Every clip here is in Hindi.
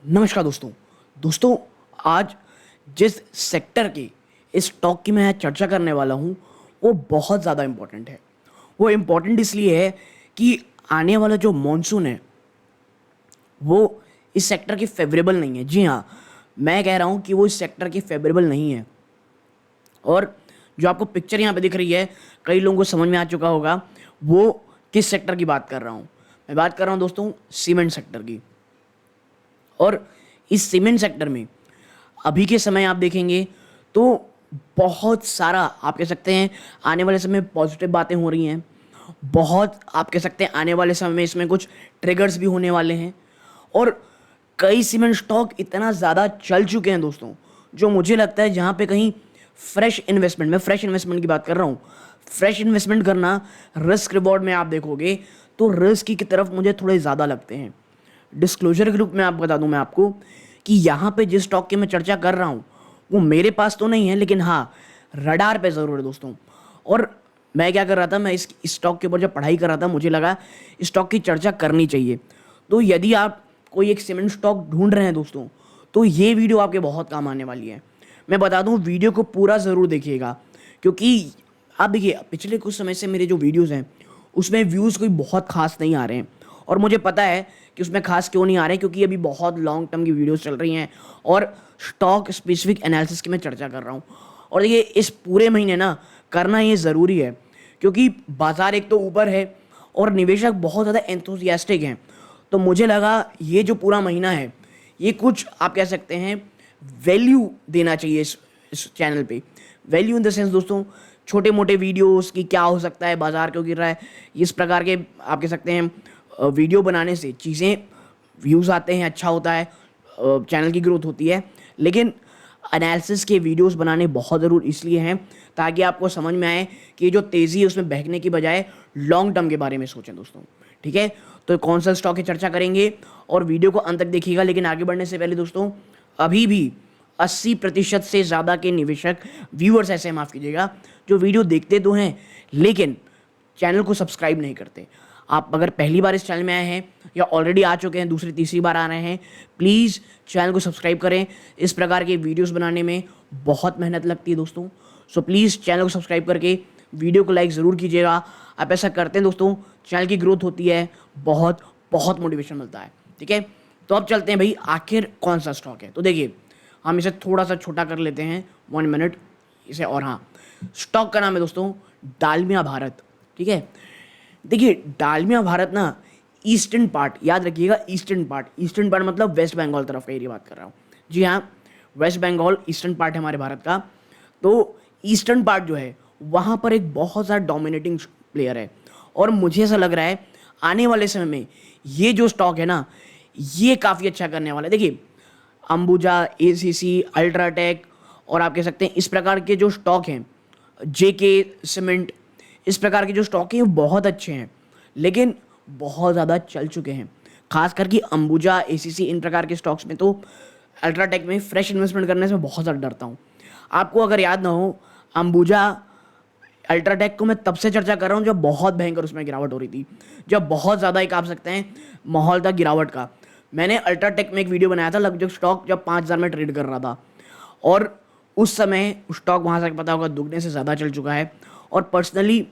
नमस्कार दोस्तों। दोस्तों, आज जिस सेक्टर की इस स्टॉक की मैं चर्चा करने वाला हूँ वो बहुत ज़्यादा इम्पोर्टेंट है। वो इम्पोर्टेंट इसलिए है कि आने वाला जो मॉनसून है वो इस सेक्टर की फेवरेबल नहीं है। जी हाँ, मैं कह रहा हूँ कि वो इस सेक्टर की फेवरेबल नहीं है। और जो आपको पिक्चर यहाँ पे दिख रही है, कई लोगों को समझ में आ चुका होगा वो किस सेक्टर की बात कर रहा हूँ। मैं बात कर रहा हूँ दोस्तों सीमेंट सेक्टर की। और इस सीमेंट सेक्टर में अभी के समय आप देखेंगे तो बहुत सारा आप कह सकते हैं आने वाले समय में पॉजिटिव बातें हो रही हैं। बहुत आप कह सकते हैं आने वाले समय में इसमें कुछ ट्रिगर्स भी होने वाले हैं। और कई सीमेंट स्टॉक इतना ज़्यादा चल चुके हैं दोस्तों, जो मुझे लगता है जहाँ पे कहीं फ्रेश इन्वेस्टमेंट, मैं फ्रेश इन्वेस्टमेंट की बात कर रहा हूँ, फ्रेश इन्वेस्टमेंट करना रिस्क रिवॉर्ड में आप देखोगे तो रिस्क की तरफ मुझे थोड़े ज़्यादा लगते हैं। डिस्क्लोजर के रूप में आप बता दूं मैं आपको कि यहाँ पे जिस स्टॉक की मैं चर्चा कर रहा हूँ वो मेरे पास तो नहीं है, लेकिन हाँ रडार पे ज़रूर है दोस्तों। और मैं क्या कर रहा था, मैं इस स्टॉक के ऊपर जब पढ़ाई कर रहा था मुझे लगा स्टॉक की चर्चा करनी चाहिए। तो यदि आप कोई एक सीमेंट स्टॉक ढूंढ रहे हैं दोस्तों तो ये वीडियो आपके बहुत काम आने वाली है। मैं बता दूं वीडियो को पूरा ज़रूर देखिएगा, क्योंकि आप देखिए पिछले कुछ समय से मेरे जो वीडियोज़ हैं उसमें व्यूज़ कोई बहुत खास नहीं आ रहे हैं। और मुझे पता है कि उसमें खास क्यों नहीं आ रहे हैं, क्योंकि अभी बहुत लॉन्ग टर्म की वीडियोस चल रही हैं और स्टॉक स्पेसिफिक एनालिसिस की मैं चर्चा कर रहा हूँ। और देखिए इस पूरे महीने ना करना ये ज़रूरी है, क्योंकि बाजार एक तो ऊपर है और निवेशक बहुत ज़्यादा एंथुसियास्टिक हैं। तो मुझे लगा ये जो पूरा महीना है ये कुछ आप कह सकते हैं वैल्यू देना चाहिए इस चैनल पे। वैल्यू इन द सेंस दोस्तों, छोटे मोटे वीडियोस की क्या हो सकता है, बाजार क्यों गिर रहा है, इस प्रकार के आप कह सकते हैं वीडियो बनाने से चीज़ें व्यूज़ आते हैं, अच्छा होता है, चैनल की ग्रोथ होती है। लेकिन एनालिसिस के वीडियोस बनाने बहुत ज़रूर इसलिए हैं ताकि आपको समझ में आए कि ये जो तेज़ी है उसमें बहकने की बजाय लॉन्ग टर्म के बारे में सोचें दोस्तों। ठीक है, तो कौन सा स्टॉक की चर्चा करेंगे और वीडियो को अंत तक देखिएगा। लेकिन आगे बढ़ने से पहले दोस्तों, अभी भी 80% से ज़्यादा के निवेशक व्यूअर्स ऐसे माफ़ कीजिएगा जो वीडियो देखते तो हैं लेकिन चैनल को सब्सक्राइब नहीं करते। आप अगर पहली बार इस चैनल में आए हैं या ऑलरेडी आ चुके हैं, दूसरी तीसरी बार आ रहे हैं, प्लीज़ चैनल को सब्सक्राइब करें। इस प्रकार के वीडियोस बनाने में बहुत मेहनत लगती है दोस्तों। सो प्लीज़ चैनल को सब्सक्राइब करके वीडियो को लाइक ज़रूर कीजिएगा। आप ऐसा करते हैं दोस्तों, चैनल की ग्रोथ होती है, बहुत बहुत मोटिवेशन मिलता है। ठीक है, तो अब चलते हैं भाई आखिर कौन सा स्टॉक है। तो देखिए हम इसे थोड़ा सा छोटा कर लेते हैं, 1 मिनट इसे। और हाँ, स्टॉक का नाम है दोस्तों डालमिया भारत। ठीक है, देखिए डालमिया भारत ना ईस्टर्न पार्ट, याद रखिएगा ईस्टर्न पार्ट, ईस्टर्न पार्ट मतलब वेस्ट बंगाल तरफ का एरिया बात कर रहा हूँ। जी हाँ, वेस्ट बंगाल ईस्टर्न पार्ट है हमारे भारत का। तो ईस्टर्न पार्ट जो है वहाँ पर एक बहुत ज़्यादा डोमिनेटिंग प्लेयर है। और मुझे ऐसा लग रहा है आने वाले समय में ये जो स्टॉक है ना ये काफ़ी अच्छा करने वाला है। देखिए अंबुजा, एसीसी, अल्ट्राटेक और आप कह सकते हैं इस प्रकार के जो स्टॉक हैं, जेके सीमेंट, इस प्रकार के जो स्टॉक हैं वो बहुत अच्छे हैं लेकिन बहुत ज़्यादा चल चुके हैं। खास करके अंबुजा, एसीसी, इन प्रकार के स्टॉक्स में तो अल्ट्राटेक में फ्रेश इन्वेस्टमेंट करने से मैं बहुत ज़्यादा डरता हूँ। आपको अगर याद ना हो, अंबुजा अल्ट्राटेक को मैं तब से चर्चा कर रहा हूँ जब बहुत भयंकर उसमें गिरावट हो रही थी, जब बहुत ज़्यादा एक आप सकते हैं माहौल था गिरावट का। मैंने अल्ट्राटेक में एक वीडियो बनाया था लगभग स्टॉक जब 5,000 में ट्रेड कर रहा था और उस समय स्टॉक वहाँ से पता होगा दुगने से ज़्यादा चल चुका है। और पर्सनली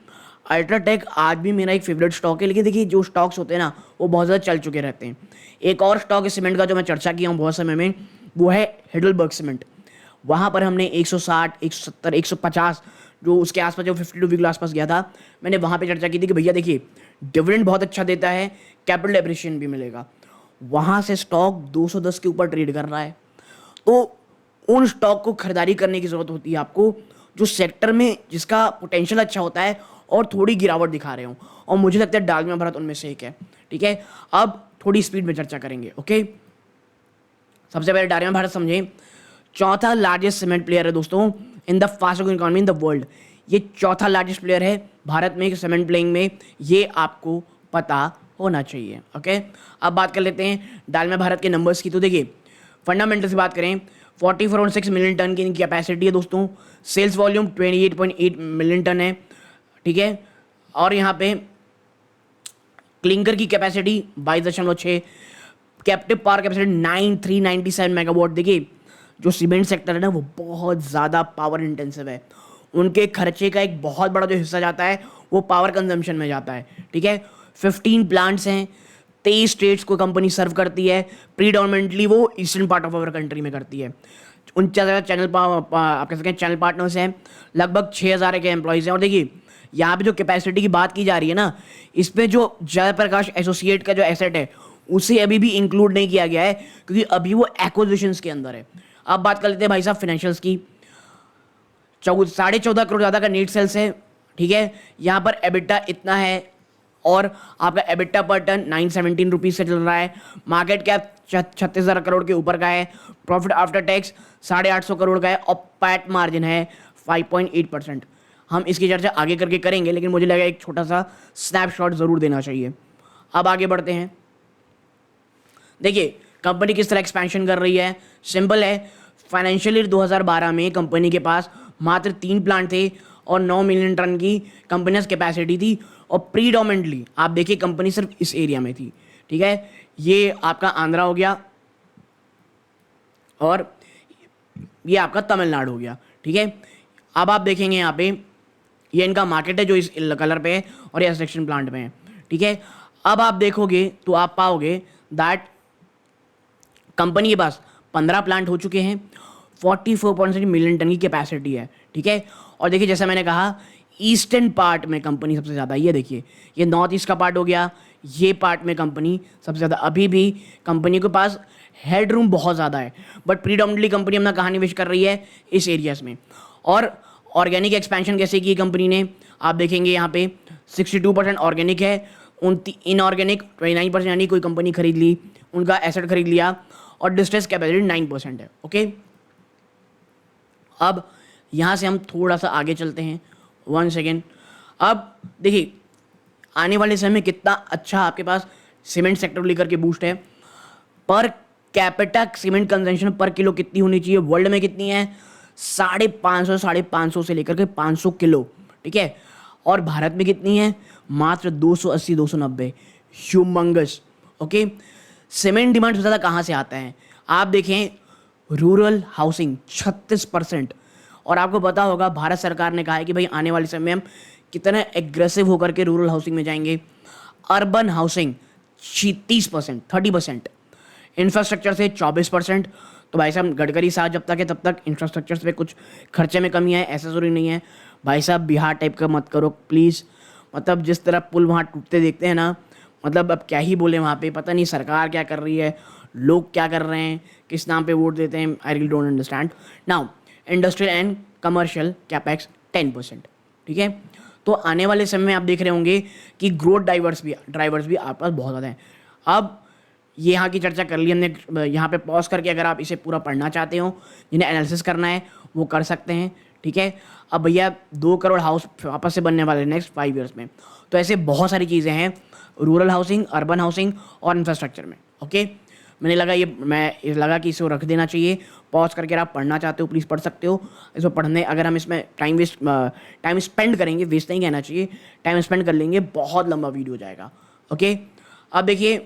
अल्ट्राटेक आज भी मेरा एक फेवरेट स्टॉक है। लेकिन देखिए जो स्टॉक्स होते हैं ना वो बहुत ज़्यादा चल चुके रहते हैं। एक और स्टॉक है सीमेंट का जो मैं चर्चा किया हूँ बहुत समय में, वो है हेडलबर्ग सीमेंट। वहाँ पर हमने 160, 170, 150 जो उसके आसपास जो 52 वीक आसपास गया था, मैंने वहाँ पे चर्चा की थी कि भैया देखिए डिविडेंड बहुत अच्छा देता है, कैपिटल एप्रिसिएशन भी मिलेगा। वहाँ से स्टॉक 210 के ऊपर ट्रेड कर रहा है। तो उन स्टॉक को खरीदारी करने की ज़रूरत होती है आपको जो सेक्टर में जिसका पोटेंशियल अच्छा होता है और थोड़ी गिरावट दिखा रहे हो। और मुझे लगता है डालमिया भारत उनमें से एक है। ठीक है, अब थोड़ी स्पीड में चर्चा करेंगे। ओके, सबसे पहले डालमिया भारत समझें, चौथा लार्जेस्ट सीमेंट प्लेयर है दोस्तों in the fast growing economy in the world. ये चौथा लार्जेस्ट प्लेयर है भारत में सीमेंट प्लेइंग में, ये आपको पता होना चाहिए। ओके, अब बात कर लेते हैं डालमिया भारत के नंबर्स की। तो देखिए फंडामेंटल से बात करें, 44.6 मिलियन टन की इनकी कैपेसिटी है दोस्तों। सेल्स वॉल्यूम 28.8 मिलियन टन है। ठीक है, और यहाँ पे क्लिंकर की capacity 22.6, captive power capacity 9397 megawatt. देखिए जो सीमेंट सेक्टर है ना वो बहुत ज़्यादा पावर इंटेंसिव है, उनके खर्चे का एक बहुत बड़ा जो हिस्सा जाता है वो पावर कंजम्पशन में जाता है। ठीक है, 15 प्लांट्स हैं, 23 स्टेट्स को कंपनी सर्व करती है, प्रीडोमिनेंटली वो eastern part of our country में करती है। 49 चैनल आप कह सकते हैं चैनल पार्टनर्स हैं, लगभग 6000 के एम्प्लॉयज़ हैं। और देखिए यहाँ पे जो कैपेसिटी की बात की जा रही है ना, इस पे जो जयप्रकाश एसोसिएट का जो एसेट है उसे अभी भी इंक्लूड नहीं किया गया है, क्योंकि अभी वो एक्विजिशंस के अंदर है। अब बात कर लेते हैं भाई साहब फाइनेंशियल्स की। 14.5 करोड़ ज़्यादा का नेट सेल्स है। ठीक है, यहाँ पर एबिटा इतना है और आपका एबिटा पर टन 917 रुपीज़ से चल रहा है। मार्केट कैप 36,000 करोड़ के ऊपर का है। प्रॉफिट आफ्टर टैक्स 850 करोड़ का है और पैट मार्जिन है 5.8%। हम इसकी चर्चा आगे करके करेंगे, लेकिन मुझे लगा एक छोटा सा स्नैपशॉट ज़रूर देना चाहिए। अब आगे बढ़ते हैं। देखिए कंपनी किस तरह एक्सपेंशन कर रही है, सिंपल है। फाइनेंशियल ईयर 2012 में कंपनी के पास मात्र 3 प्लांट थे और 9 मिलियन टन की कंपनीज कैपेसिटी थी, और प्रीडोमिनेंटली आप देखिए कंपनी सिर्फ इस एरिया में थी। ठीक है, ये आपका आंध्रा हो गया और ये आपका तमिलनाडु हो गया। ठीक है, अब आप देखेंगे यहाँ पे ये इनका मार्केट है जो इस कलर पे है और ये सेक्शन प्लांट में है। ठीक है, अब आप देखोगे तो आप पाओगे दैट कंपनी के पास 15 प्लांट हो चुके हैं, 44.6 मिलियन टन की कैपेसिटी है। ठीक है, और देखिए जैसा मैंने कहा ईस्टर्न पार्ट में कंपनी सबसे ज़्यादा, ये देखिए ये नॉर्थ ईस्ट का पार्ट हो गया, ये पार्ट में कंपनी सबसे ज़्यादा। अभी भी कंपनी के पास हेड रूम बहुत ज़्यादा है, बट प्रीडोमिनेंटली कंपनी अपना कहाँ निवेश कर रही है, इस एरियाज में। और ऑर्गेनिक एक्सपेंशन कैसे की कंपनी ने, आप देखेंगे यहाँ पे 62% ऑर्गेनिक है, इनऑर्गेनिक 29%, यानी कोई कंपनी खरीद ली, उनका एसेट खरीद लिया, और डिस्ट्रेस कैपेसिटी 9% है। ओके, अब यहाँ से हम थोड़ा सा आगे चलते हैं, 1 सेकेंड। अब देखिए आने वाले समय में कितना अच्छा आपके पास सीमेंट सेक्टर लेकर के बूस्ट है। पर कैपिटा सीमेंट कंजम्पशन पर किलो कितनी होनी चाहिए, वर्ल्ड में कितनी है, 550 से लेकर के 500 किलो। ठीक है, और भारत में कितनी है, मात्र 280-290, ह्यूमंगस। ओके, सीमेंट डिमांड सबसे ज़्यादा कहाँ से आता है, आप देखें रूरल हाउसिंग 36%। और आपको पता होगा भारत सरकार ने कहा है कि भाई आने वाले समय में हम कितना एग्रेसिव होकर के रूरल हाउसिंग में जाएंगे। अर्बन हाउसिंग 30%, इंफ्रास्ट्रक्चर से 24%। तो भाई साहब गडकरी साहब जब तक है तब तक इंफ्रास्ट्रक्चर पे कुछ खर्चे में कमी है, ऐसा ज़रूरी नहीं है। भाई साहब बिहार टाइप का मत करो प्लीज़, मतलब जिस तरह पुल वहाँ टूटते देखते हैं ना, मतलब अब क्या ही बोले वहाँ पे, पता नहीं सरकार क्या कर रही है, लोग क्या कर रहे हैं, किस नाम पे वोट देते हैं, I really don't understand. Now industrial and commercial capex 10%। ठीक है, तो आने वाले समय में आप देख रहे होंगे कि ग्रोथ ड्राइवर्स भी आपके पास बहुत ज़्यादा हैं। अब ये यहाँ की चर्चा कर ली हमने, यहाँ पे पॉज करके अगर आप इसे पूरा पढ़ना चाहते हो, जिन्हें एनालिसिस करना है वो कर सकते हैं। ठीक है, अब भैया 2 करोड़ हाउस वापस से बनने वाले नेक्स्ट 5 ईयर्स में, तो ऐसे बहुत सारी चीज़ें हैं रूरल हाउसिंग, अर्बन हाउसिंग और इंफ्रास्ट्रक्चर में। ओके, मैंने लगा कि इसे रख देना चाहिए, पॉज करके अगर आप पढ़ना चाहते हो प्लीज़ पढ़ सकते हो। इसको पढ़ने अगर हम इसमें टाइम स्पेंड करेंगे, वेस्ट नहीं कहना चाहिए, टाइम स्पेंड कर लेंगे, बहुत लंबा वीडियो हो जाएगा। ओके, अब देखिए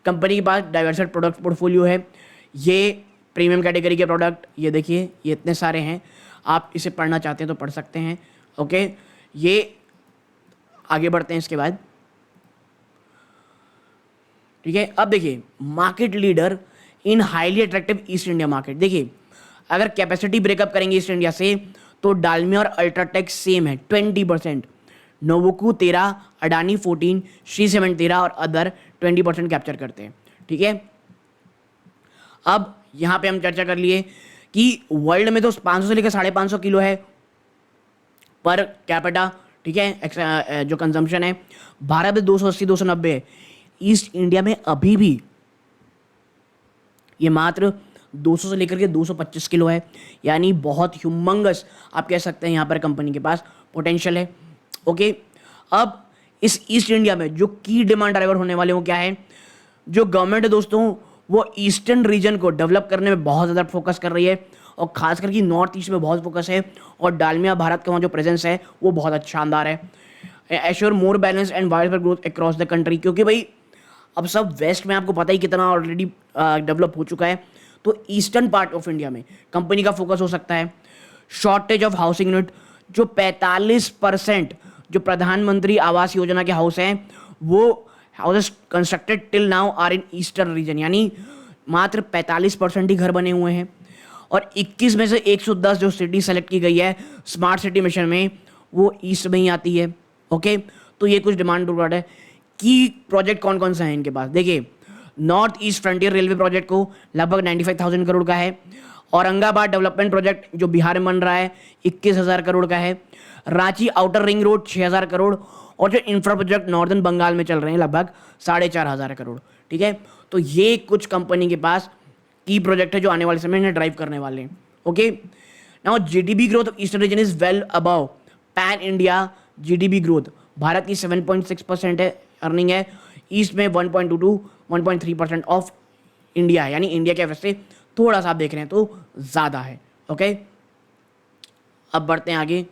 कंपनी के पास डाइवर्सिफाइड प्रोडक्ट पोर्टफोलियो है, ये प्रीमियम कैटेगरी के प्रोडक्ट, ये देखिए ये इतने सारे हैं, आप इसे पढ़ना चाहते हैं तो पढ़ सकते हैं। ओके, ये आगे बढ़ते हैं इसके बाद। ठीक है, अब देखिए market leader in highly attractive east India market. देखिए अगर कैपेसिटी ब्रेकअप करेंगे ईस्ट इंडिया से तो डालमिया और अल्ट्राटेक सेम है 20%, नोवोकू 13, अडानी 14, श्री सीमेंट 13 और अदर 20% कैप्चर करते हैं। ठीक है, अब यहाँ पे हम चर्चा कर लिए कि वर्ल्ड में तो 500 से लेकर 550 किलो है पर कैपिटा। ठीक है, जो कंजम्पशन है, भारत में 280-290 है, ईस्ट इंडिया में अभी भी ये मात्र 200 से लेकर के 225 किलो है, यानी बहुत ह्यूमंगस आप कह सकते हैं यहाँ पर कंपनी के पास पोटेंशियल है। ओके, अब इस ईस्ट इंडिया में जो की डिमांड ड्राइवर होने वाले वो क्या है, जो गवर्नमेंट है दोस्तों वो ईस्टर्न रीजन को डेवलप करने में बहुत ज़्यादा फोकस कर रही है, और खास करके नॉर्थ ईस्ट में बहुत फोकस है, और डालमिया भारत का वहाँ जो प्रेजेंस है वो बहुत अच्छा शानदार है। Assure more balance and wide growth across the country, क्योंकि भाई अब सब वेस्ट में आपको पता ही कितना ऑलरेडी डेवलप हो चुका है, तो ईस्टर्न पार्ट ऑफ इंडिया में कंपनी का फोकस हो सकता है। शॉर्टेज ऑफ हाउसिंग यूनिट, जो 45% जो प्रधानमंत्री आवास योजना के हाउस हैं, वो houses constructed till now are in eastern region, यानी मात्र 45% ही घर बने हुए हैं। और 21 में से 110 जो सिटी सेलेक्ट की गई है स्मार्ट सिटी मिशन में, वो ईस्ट में ही आती है। ओके, तो ये कुछ डिमांड रिकॉर्ड है। की प्रोजेक्ट कौन कौन सा है इनके पास, देखिए north east frontier railway project को लगभग 95,000 करोड़ का है। औरंगाबाद डेवलपमेंट प्रोजेक्ट जो बिहार में बन रहा है 21,000 करोड़ का है। Ranchi outer ring road 6,000 crore, और जो इंफ्रा प्रोजेक्ट नॉर्दर्न बंगाल में चल रहे हैं लगभग 4,500 करोड़। ठीक है, तो ये कुछ कंपनी के पास की प्रोजेक्ट है जो आने वाले समय में ड्राइव करने वाले हैं। Okay, now GDP growth of eastern region is well above pan India GDP growth. Bharat की 7.6% है अर्निंग है, ईस्ट में 1.2 to 1.3% ऑफ इंडिया है, यानी इंडिया के एवरेज से थोड़ा सा आप देख रहे हैं तो ज़्यादा है। ओके, अब बढ़ते हैं आगे।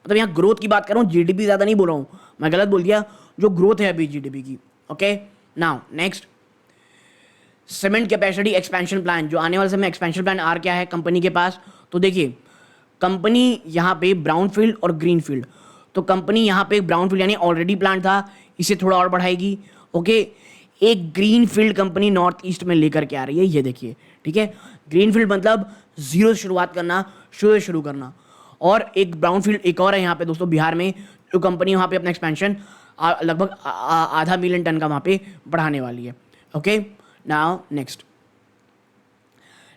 मतलब यहाँ ग्रोथ की बात कर रहा हूँ, जीडीपी ज़्यादा नहीं बोल रहा हूँ, मैं गलत बोल दिया, जो ग्रोथ है अभी जीडीपी की। Okay, now next, cement capacity expansion plan, जो आने वाले समय एक्सपेंशन प्लान आर क्या है कंपनी के पास, तो देखिए कंपनी यहाँ पे ब्राउन फील्ड और ग्रीन फील्ड, तो कंपनी यहाँ पे ब्राउन फील्ड यानी ऑलरेडी प्लांट था, इसे थोड़ा और बढ़ाएगी। ओके, एक green field company north east में लेकर के आ रही है, ये देखिए। ठीक है, ग्रीन फील्ड मतलब जीरो से शुरुआत करना, शुरू करना। और एक ब्राउन फील्ड एक और है यहाँ पे दोस्तों बिहार में, जो कंपनी वहाँ पे अपना एक्सपेंशन लगभग 0.5 मिलियन टन का वहाँ पे बढ़ाने वाली है। Okay, now next,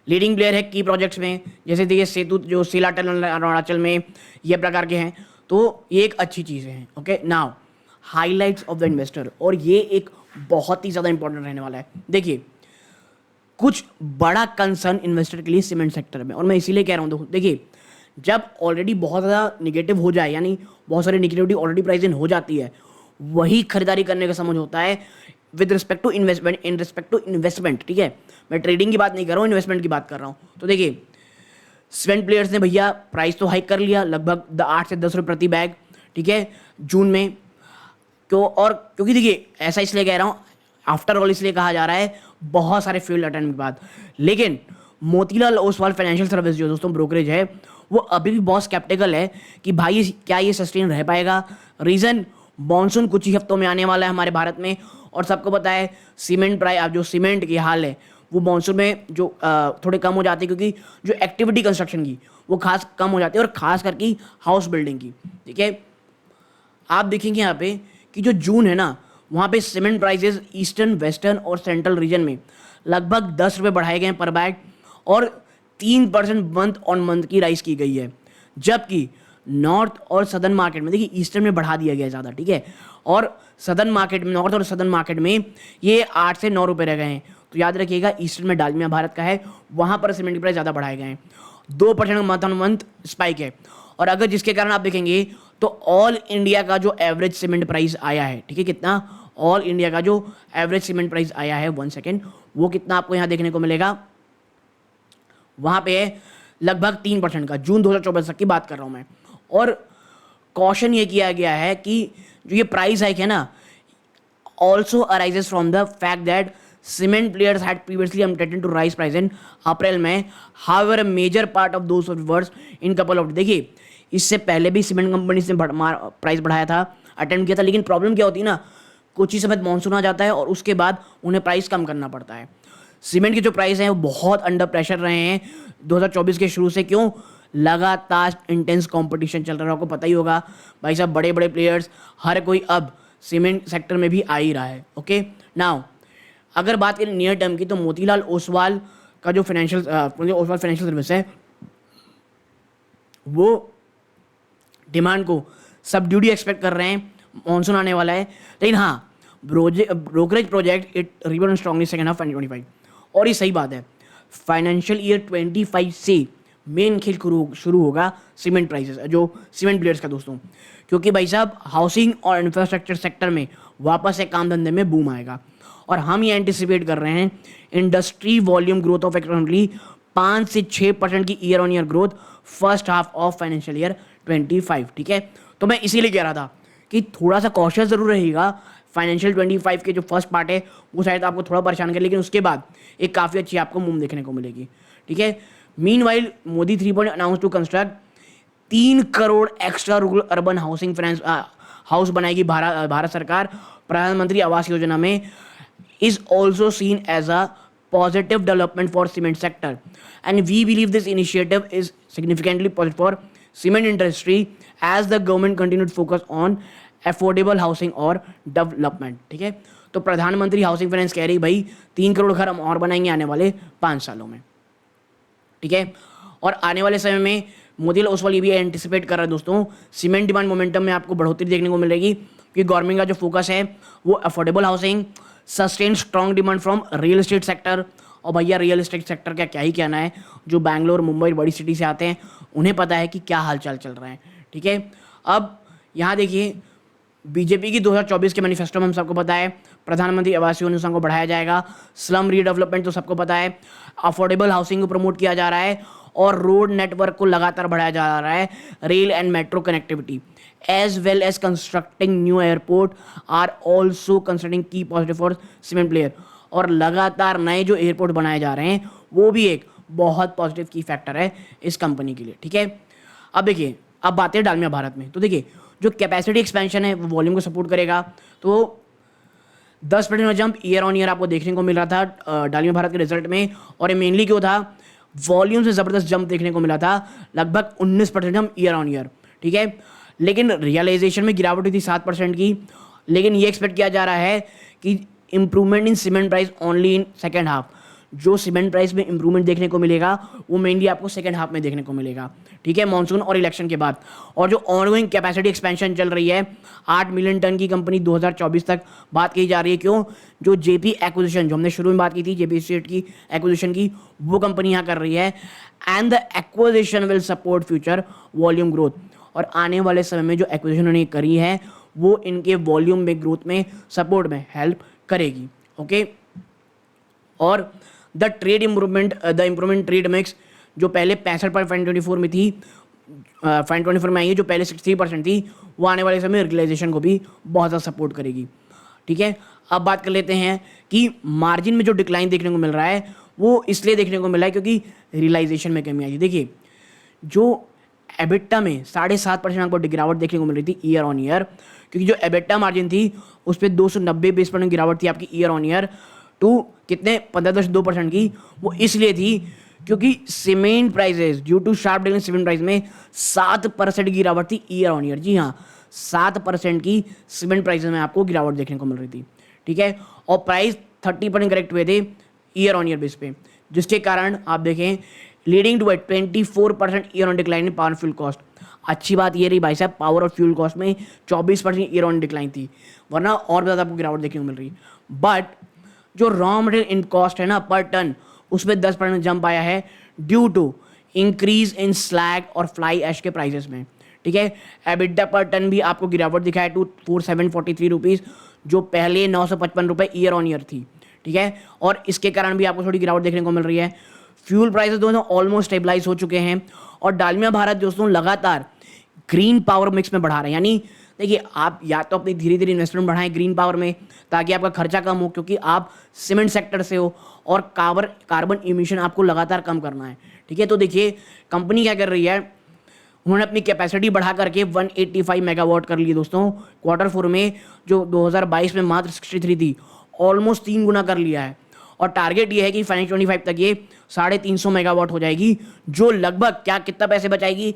leading player है की प्रोजेक्ट्स में, जैसे देखिए सेतु जो सीला टनल अरुणाचल में, ये प्रकार के हैं, तो ये एक अच्छी चीज़ें हैं। Okay, now highlights of the investor, और ये एक बहुत ही ज़्यादा इंपॉर्टेंट रहने वाला है। देखिए कुछ बड़ा कंसर्न इन्वेस्टर के लिए सीमेंट सेक्टर में, और मैं इसीलिए कह रहा हूँ, देखिए जब ऑलरेडी बहुत ज़्यादा निगेटिव हो जाए, यानी बहुत सारी निगेटिविटी ऑलरेडी प्राइस इन हो जाती है, वही खरीदारी करने का समझ होता है with respect to investment, in respect to investment. ठीक है, मैं ट्रेडिंग की बात नहीं कर रहा हूँ, इन्वेस्टमेंट की बात कर रहा हूँ। तो देखिए सीमेंट प्लेयर्स ने भैया प्राइस तो हाइक कर लिया लगभग 8 से 10 रुपये प्रति बैग। ठीक है, जून में क्यों, और क्योंकि देखिए ऐसा इसलिए कह रहा हूँ, आफ्टर ऑल इसलिए कहा जा रहा है बहुत सारे फील्ड अटेंड के बाद, लेकिन मोतीलाल ओसवाल फाइनेंशियल सर्विस जो दोस्तों ब्रोकरेज है, वो अभी भी बहुत स्केप्टिकल है कि भाई क्या ये सस्टेन रह पाएगा। रीज़न, मॉनसून कुछ ही हफ्तों में आने वाला है हमारे भारत में, और सबको पता है सीमेंट प्राइस, अब जो सीमेंट की हाल है वो मॉनसून में जो थोड़े कम हो जाती है, क्योंकि जो एक्टिविटी कंस्ट्रक्शन की वो खास कम हो जाती है, और खास करके हाउस बिल्डिंग की। ठीक है, आप देखेंगे यहाँ पे कि जो जून है ना, वहाँ पे सीमेंट प्राइसेस ईस्टर्न, वेस्टर्न और सेंट्रल रीजन में लगभग 10 रुपये बढ़ाए गए हैं पर बैग, और 3% मंथ ऑन मंथ की राइस की गई है। जबकि नॉर्थ और सदर्न मार्केट में, देखिए ईस्टर्न में बढ़ा दिया गया है ज़्यादा। ठीक है, और सदर्न मार्केट में, नॉर्थ और सदर्न मार्केट में ये 8 से 9 रुपये रह गए हैं। तो याद रखिएगा ईस्टर्न में डालमिया भारत का है, वहाँ पर सीमेंट की प्राइस ज़्यादा बढ़ाए गए हैं। 2% मंथ ऑन मंथ स्पाइक है, और अगर जिसके कारण आप देखेंगे तो ऑल इंडिया का जो एवरेज सीमेंट प्राइस आया है, ठीक है, कितना, ऑल इंडिया का जो एवरेज सीमेंट प्राइस आया है, 1 सेकेंड, वो कितना आपको यहाँ देखने को मिलेगा, वहाँ पे है लगभग 3% का, जून 2024 तक की बात कर रहा हूँ मैं। और कॉशन ये किया गया है कि जो ये प्राइस हाइक है ना, also arises from the fact that cement players had previously attempted to raise price in April में, however a major part of those reverse in couple of, देखिए इससे पहले भी सीमेंट कंपनी ने प्राइस बढ़ाया था, अटेम्प्ट किया था, लेकिन प्रॉब्लम क्या होती है ना, कुछ ही समय मानसून आ जाता है और उसके बाद उन्हें प्राइस कम करना पड़ता है। सीमेंट के जो प्राइस हैं वो बहुत अंडर प्रेशर रहे हैं 2024 के शुरू से। क्यों? लगातार इंटेंस कंपटीशन चल रहा है, आपको पता ही होगा भाई साहब, बड़े बड़े प्लेयर्स हर कोई अब सीमेंट सेक्टर में भी आ ही रहा है। ओके, नाउ अगर बात करें नियर टर्म की, तो मोतीलाल ओसवाल का जो ओसवाल फाइनेंशियल सर्विस है, वो डिमांड को सबड्यूडी एक्सपेक्ट कर रहे हैं, मानसून आने वाला है, लेकिन हाँ brokerage project it ribbon strongly second half 2025। और ये सही बात है, फाइनेंशियल ईयर 25 से मेन खेल शुरू होगा सीमेंट प्राइसेस, जो सीमेंट प्लेयर्स का दोस्तों, क्योंकि भाई साहब हाउसिंग और इंफ्रास्ट्रक्चर सेक्टर में वापस से काम धंधे में बूम आएगा, और हम ये एंटिसिपेट कर रहे हैं industry volume growth of approximately 5 से 6% की year on year growth first half of financial year 25। ठीक है, तो मैं इसीलिए कह रहा था कि थोड़ा सा कॉशियस जरूर रहेगा फाइनेंशियल 25 के जो फर्स्ट पार्ट है वो शायद आपको थोड़ा परेशान करे, लेकिन उसके बाद एक काफ़ी अच्छी आपको मूव देखने को मिलेगी। ठीक है, meanwhile Modi 3 announce to construct 3 crore extra rural urban housing finance house बनाएगी भारत सरकार प्रधानमंत्री आवास योजना में, is also seen as a positive development for cement sector, and we believe this initiative is significantly positive for cement industry as the government continued focus on affordable housing और development। ठीक है, तो प्रधानमंत्री हाउसिंग फाइनेंस कह रही भाई 3 करोड़ घर हम और बनाएंगे आने वाले 5 सालों में। ठीक है, और आने वाले समय में मोदी ओसवाल ये भी एंटिसिपेट कर रहा है दोस्तों, सीमेंट डिमांड मोमेंटम में आपको बढ़ोतरी देखने को मिलेगी कि गवर्नमेंट का जो फोकस है वो affordable housing, sustain strong demand from real estate sector. और भैया रियल एस्टेट सेक्टर का क्या ही कहना है, जो बैंगलोर मुंबई बड़ी सिटी से आते हैं उन्हें पता है कि क्या हालचाल चल रहा है। ठीक है, अब यहाँ देखिए बीजेपी की 2024 के मैनिफेस्टो में हम सबको पता है प्रधानमंत्री आवास योजना को बढ़ाया जाएगा, स्लम रीडेवलपमेंट तो सबको पता है, अफोर्डेबल हाउसिंग को प्रमोट किया जा रहा है और रोड नेटवर्क को लगातार बढ़ाया जा रहा है, rail and metro connectivity as well as constructing new airport are also considering key positive for cement player। और लगातार नए जो एयरपोर्ट बनाए जा रहे हैं वो भी एक बहुत पॉजिटिव की फैक्टर है इस कंपनी के लिए। ठीक है, अब देखिए अब बातें हैं डालमिया भारत में। तो देखिए जो कैपेसिटी एक्सपेंशन है वो वॉल्यूम को सपोर्ट करेगा, तो 10% में जंप ईयर ऑन ईयर आपको देखने को मिल रहा था डालमिया भारत के रिजल्ट में, और ये मेनली क्यों था, वॉल्यूम से ज़बरदस्त जंप देखने को मिला था, लगभग 19% जंप ईयर ऑन ईयर। ठीक है, लेकिन रियलाइजेशन में गिरावट हुई थी 7% की, लेकिन ये एक्सपेक्ट किया जा रहा है कि improvement in cement price only in second half. जो सीमेंट प्राइस में इंप्रूवमेंट देखने को मिलेगा वो मेनली आपको सेकेंड हाफ में देखने को मिलेगा। ठीक है, मानसून और इलेक्शन के बाद। और जो ऑनगोइंग कैपेसिटी एक्सपेंशन चल रही है 8 मिलियन टन की कंपनी 2024 तक बात की जा रही है। क्यों, जो जेपी एक्विजिशन जो हमने शुरू में बात की थी जेपी स्टेट की एक्विजिशन की, वो कंपनी यहाँ कर रही है, and the acquisition will support future volume growth. और आने वाले समय में जो एक्विजिशन उन्होंने करी है वो इनके वॉल्यूम में ग्रोथ में सपोर्ट में हेल्प करेगी। ओके, और द इम्प्रूवमेंट ट्रेड मिक्स जो पहले 65.24 में थी, 524 में आई है, जो पहले 63% थी, वो आने वाले समय में रियलाइजेशन को भी बहुत ज़्यादा सपोर्ट करेगी। ठीक है, अब बात कर लेते हैं कि मार्जिन में जो डिक्लाइन देखने को मिल रहा है वो इसलिए देखने को मिला है क्योंकि रियलाइजेशन में कमी आई है। देखिए जो एबिटा में 7.5% आपको गिरावट देखने को मिल रही थी ईयर ऑन ईयर, क्योंकि जो एबिटा मार्जिन थी उस पर 290 बेस पॉइंट गिरावट थी आपकी ईयर ऑन ईयर टू कितने 15.2% की। वो इसलिए थी क्योंकि cement prices due to sharp decline cement price में 7% गिरावट थी ईयर ऑन ईयर। जी हाँ, 7% की सीमेंट प्राइसेस में आपको गिरावट देखने को मिल रही थी। ठीक है, और प्राइस 30% करेक्ट हुए थे ईयर ऑन ईयर बेस पे, जिसके कारण आप देखें leading to 24% year on decline in power fuel cost. अच्छी बात ये रही भाई साहब, पावर और फ्यूल कॉस्ट में 24% ईयर ऑन डिक्लाइन थी, वरना और ज़्यादा आपको गिरावट देखने को मिल रही। बट जो रॉ मटेरियल इन कॉस्ट है ना पर टन, उसमें 10% जंप आया है due to increase in slag और फ्लाई ऐश के प्राइसेस में। ठीक है, एबिटा पर टन भी आपको गिरावट दिखाया टू 4743 रुपीज़, जो पहले 955 रुपये ईयर ऑन ईयर थी। ठीक है, और इसके कारण भी आपको थोड़ी गिरावट देखने को मिल रही है। फ्यूल प्राइसेस दोस्तों ऑलमोस्ट स्टेबलाइज हो चुके हैं, और डालमिया भारत दोस्तों लगातार ग्रीन पावर मिक्स में बढ़ा रहे हैं। यानी देखिए आप या तो अपनी धीरे धीरे इन्वेस्टमेंट बढ़ाएं ग्रीन पावर में ताकि आपका खर्चा कम हो, क्योंकि आप सीमेंट सेक्टर से हो और कार्बन इमिशन आपको लगातार कम करना है। ठीक है, तो देखिए कंपनी क्या कर रही है, उन्होंने अपनी कैपेसिटी बढ़ा करके 185 मेगावाट कर ली दोस्तों Q4 में, जो 2022 में मात्र 63 थी, ऑलमोस्ट 3 गुना कर लिया है। और टारगेट ये है कि फाइनेंशियल 25 तक ये 350 मेगावाट हो जाएगी, जो लगभग कितना पैसे बचाएगी,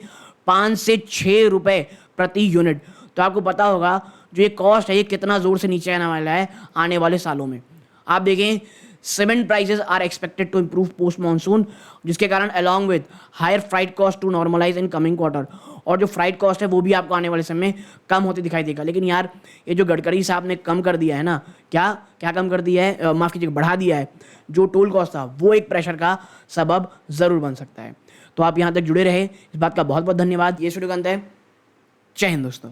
5 से 6 रुपए प्रति यूनिट। तो आपको पता होगा जो ये कॉस्ट है ये कितना जोर से नीचे आने वाला है आने वाले सालों में। आप देखें cement prices are expected to improve post monsoon, जिसके कारण along with higher freight cost to normalize in coming quarter. और जो फ्राइट कॉस्ट है वो भी आपको आने वाले समय में कम होती दिखाई देगा। लेकिन यार ये जो गडकरी साहब ने कम कर दिया है ना, क्या कम कर दिया है, माफ़ कीजिए बढ़ा दिया है जो टोल कॉस्ट था, वो एक प्रेशर का सबब ज़रूर बन सकता है। तो आप यहाँ तक जुड़े रहे, इस बात का बहुत बहुत धन्यवाद। ये वीडियो का अंत है। जय हिंद दोस्तों।